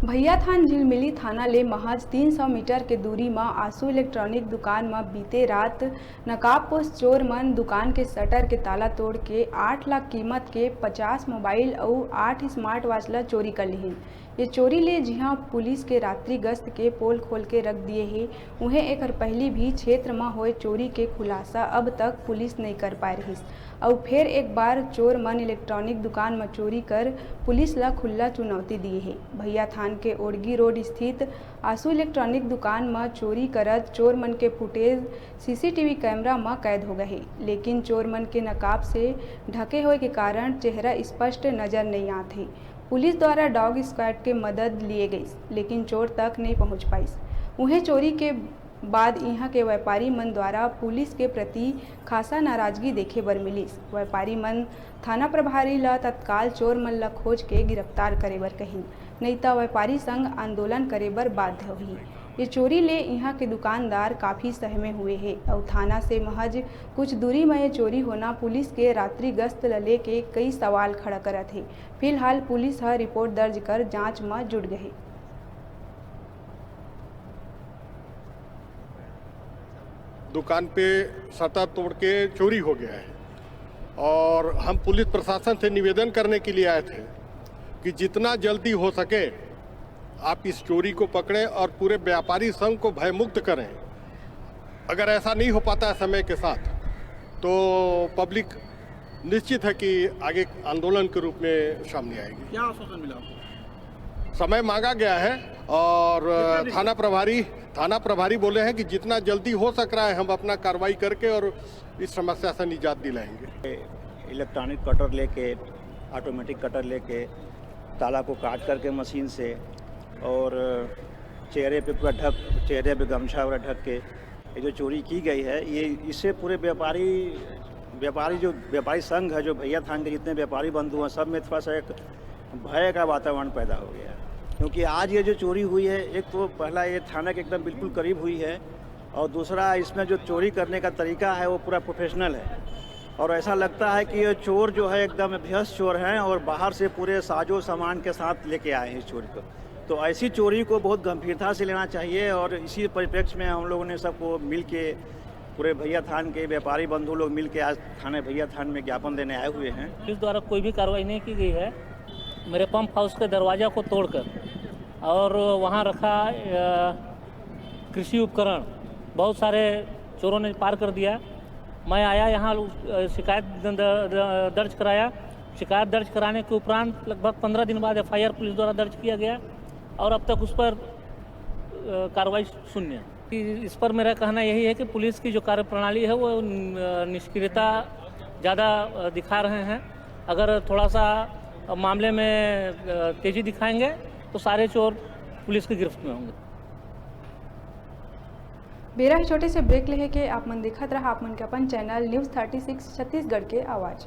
भैयाथान झिलमिली थाना ले महज 300 मीटर के दूरी में आंसू इलेक्ट्रॉनिक दुकान में बीते रात नकाबपोश चोर मन दुकान के शटर के ताला तोड़ के 8 लाख कीमत के 50 मोबाइल और 8 स्मार्ट वॉच ला चोरी कर ली। ये चोरी ले जिहाँ पुलिस के रात्रि गश्त के पोल खोल के रख दिए है, उन्हें एक पहली भी क्षेत्र में हुए चोरी के खुलासा अब तक पुलिस नहीं कर पा रही। और फिर एक बार चोर मन इलेक्ट्रॉनिक दुकान में चोरी कर पुलिस ला खुला चुनौती दिए है। भैयाथान के ओडगी रोड स्थित आंसू इलेक्ट्रॉनिक दुकान में चोरी करत चोर मन के फुटेज सीसीटीवी कैमरा में कैद हो गए, लेकिन चोर मन के नकाब से ढके हुए के कारण चेहरा स्पष्ट नजर नहीं आते। पुलिस द्वारा डॉग स्क्वाड के मदद लिए गई, लेकिन चोर तक नहीं पहुंच पाई। उन्हें चोरी के बाद यहाँ के व्यापारी मन द्वारा पुलिस के प्रति खासा नाराजगी देखे बर मिलिस। व्यापारी मन थाना प्रभारी ला तत्काल चोर मन ला खोज के गिरफ्तार करे बर कही, नहीं तो व्यापारी संग आंदोलन करे बर बाध्य हुई। ये चोरी ले यहाँ के दुकानदार काफ़ी सहमे हुए हैं और थाना से महज कुछ दूरी में ये चोरी होना पुलिस के रात्रि गश्त ले के कई सवाल खड़ा करत है। फिलहाल पुलिस हर रिपोर्ट दर्ज कर जांच में जुट गई। दुकान पे शटर तोड़ के चोरी हो गया है और हम पुलिस प्रशासन से निवेदन करने के लिए आए थे कि जितना जल्दी हो सके आप इस चोरी को पकड़ें और पूरे व्यापारी संघ को भयमुक्त करें। अगर ऐसा नहीं हो पाता है समय के साथ तो पब्लिक निश्चित है कि आगे आंदोलन के रूप में सामने आएगी। क्या आश्वासन मिला आपको? समय मांगा गया है और थाना प्रभारी बोले हैं कि जितना जल्दी हो सक रहा है हम अपना कार्रवाई करके और इस समस्या से निजात दिलाएंगे। इलेक्ट्रॉनिक कटर लेके, ऑटोमेटिक कटर लेके ताला को काट करके मशीन से और चेहरे पे गमछा वगैरह ढक के ये जो चोरी की गई है, ये इससे पूरे व्यापारी संघ है, जो भैयाथान के जितने व्यापारी बंधु हैं, सब में थोड़ा सा एक भय का वातावरण पैदा हो गया है। क्योंकि आज ये जो चोरी हुई है, एक तो पहला ये थाना के एकदम बिल्कुल करीब हुई है और दूसरा इसमें जो चोरी करने का तरीका है वो पूरा प्रोफेशनल है और ऐसा लगता है कि ये चोर जो है एकदम अभ्यस्त चोर हैं और बाहर से पूरे साजो सामान के साथ लेके आए हैं इस चोरी को। तो ऐसी चोरी को बहुत गंभीरता से लेना चाहिए और इसी परिप्रेक्ष्य में हम लोगों ने सबको मिल के, पूरे भैयाथान के व्यापारी बंधु लोग मिल के आज थाने भैयाथान में ज्ञापन देने आए हुए हैं। पुलिस द्वारा कोई भी कार्रवाई नहीं की गई है। मेरे पंप हाउस के दरवाज़ा को तोड़कर और वहाँ रखा कृषि उपकरण बहुत सारे चोरों ने पार कर दिया। मैं आया यहाँ, शिकायत दर्ज कराया। शिकायत दर्ज कराने के उपरांत लगभग 15 दिन बाद FIR पुलिस द्वारा दर्ज किया गया और अब तक उस पर कार्रवाई शून्य। इस पर मेरा कहना यही है कि पुलिस की जो कार्यप्रणाली है वो निष्क्रियता ज़्यादा दिखा रहे हैं। अगर थोड़ा सा मामले में तेज़ी दिखाएंगे तो सारे चोर पुलिस की गिरफ्त में होंगे। बेरा ही छोटे से ब्रेक लेके आप मन देखत रहा आप मन के अपन चैनल न्यूज़ 36 छत्तीसगढ़ के आवाज़।